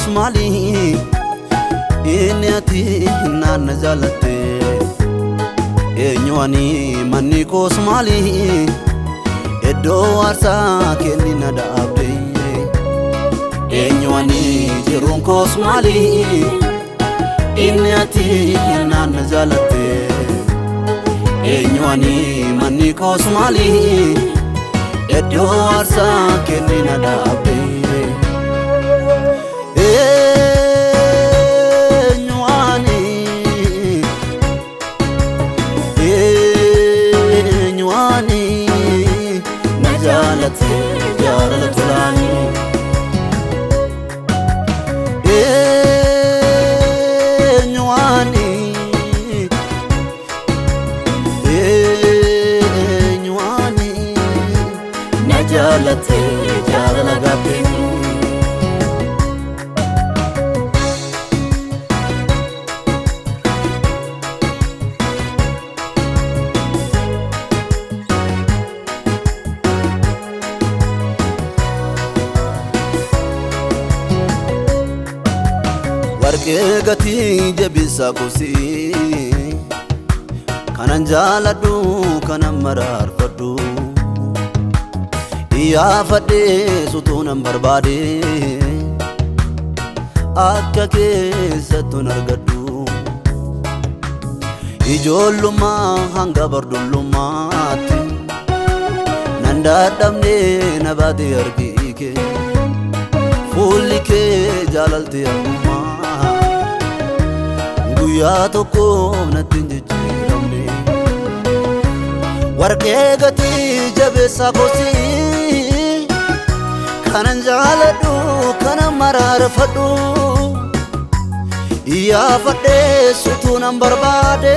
kosmali inni ati naanna jaalatte eenyuani manni kosmali eddoo aarsaa kenni na dhaabde eenyuani jiruun kosmali inni ati naanna jaalatte eenyuani manni kosmali eddoo aarsaa kenni na dhaabde جارة تلاني نواني نواني نجالة جارة لقابي warqee gatii jabeessaa kuusii kanan jaaladhu kanan maraarfadhu iyyaafadhee sutuunan barbaade akka keessattuun argadhu ijoollummaa hanga bardollummaatti nan dadhabnee na baatee argii kee fuulli kee jaalalte argummaa guyyaa tokko natti hin jijjiiramne warqee gatii jabeessaa kuusii kanan jaaladhu kanan maraarfadhu iyyaafadhee sutuunan barbaade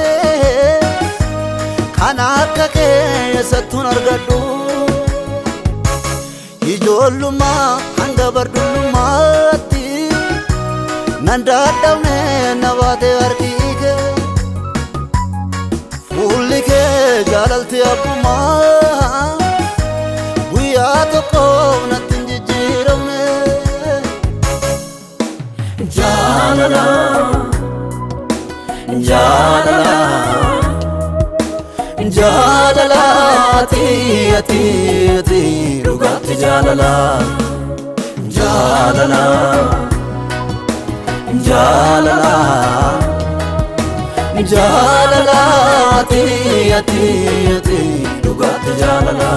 kan akka keessattuun argadhu ijoollummaa hanga bardollummaatti nan dadhabnee na baatee argii kee fuulli kee jaalalte abbummaa guyyaa tokko natti hin jijjiiramne jaalala jaalala jaalala ati dhugaatti jaalala jaalala jaalala jaalala ati dhugaatti jaalala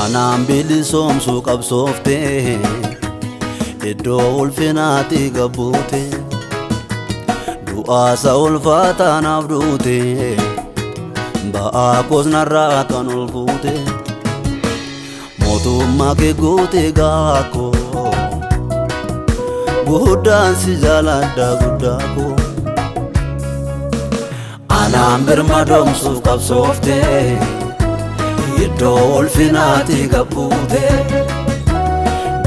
anaan bilisoomsuu qabsoofte iddoo ulfinaatti gabbuute du'aasa ulfaataa naaf duute ba'aa koos narraa kan ol fuute mootummaa kee goote gaakoo guddaan si jaaladha guddaa koo anaan birmadoomsuuf qabsoofte iddoo ulfinaatti gabbuute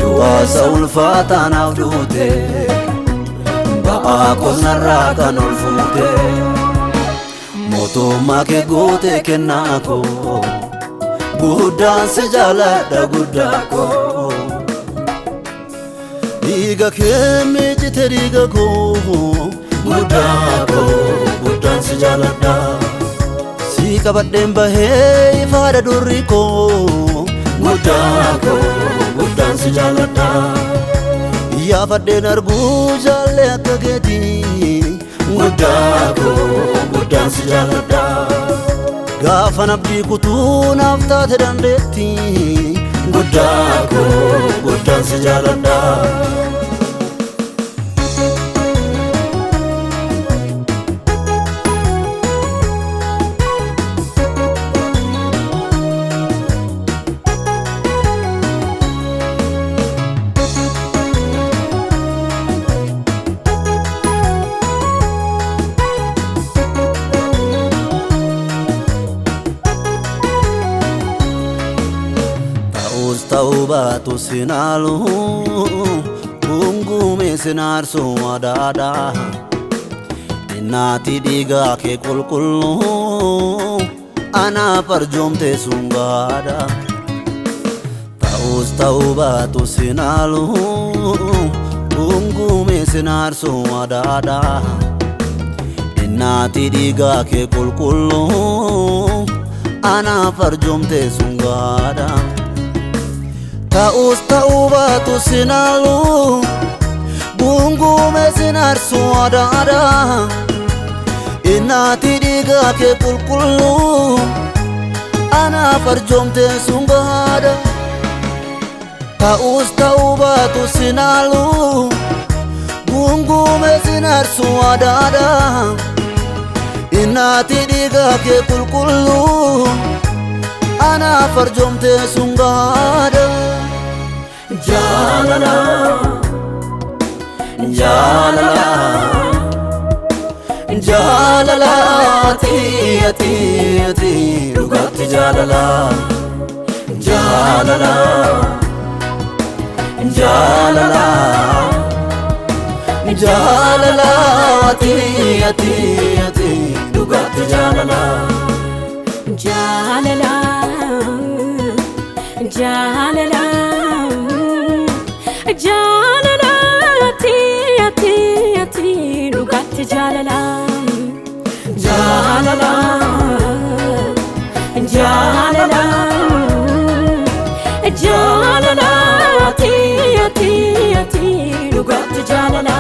du'aasa ulfaataa naaf duute ba'aa koos narraa kan ol fuute mootummaa kee goote kennaa koo guddaan si jaaladha guddaa koo dhiiga kee miicite dhiiga koo guddaa koo guddaan si jaaladha si qabadheen bahee ifaadha durri koo guddaa koo guddaan si jaaladha iyyaafadheen arguu jaalle akka keetii guddaa koo guddaan si jaaladha gaafa nabdii kutuu naaf taate dandeetti guddaa koo guddaan si jaaladha Taubatu sinalu bungu me sinarsu adada Innati dhiiga kee qulqulluu anaaf arjoomte sun gaadha. Ta'us ta'uu baatu sinaalu gungume sinaarsu adaadha. Innati dhiiga kee qulqulluu anaaf arjoomte sun gaadha. Ta'us ta'uu baatu sinaalu gungume sinaarsu adaadha. Innati dhiiga kee qulqulluu anaaf arjoomte sun gaadha. Ta'us ta'uu baatu sinaalu gungume sinaarsu adaadha. Innati dhiiga kee qulqulluu anaaf arjoomte sun gaadha. Jaalala jaalala jaalala ati ati ati dhugaatti jaalala. Jaalala jaalala jaalala ati ati ati dhugaatti jaalala. Jaalala jaalala jaalala ati ati ati dhugaatti jaalala. Jaalala jaalala jaalala ati ati ati dhugaatti jaalala.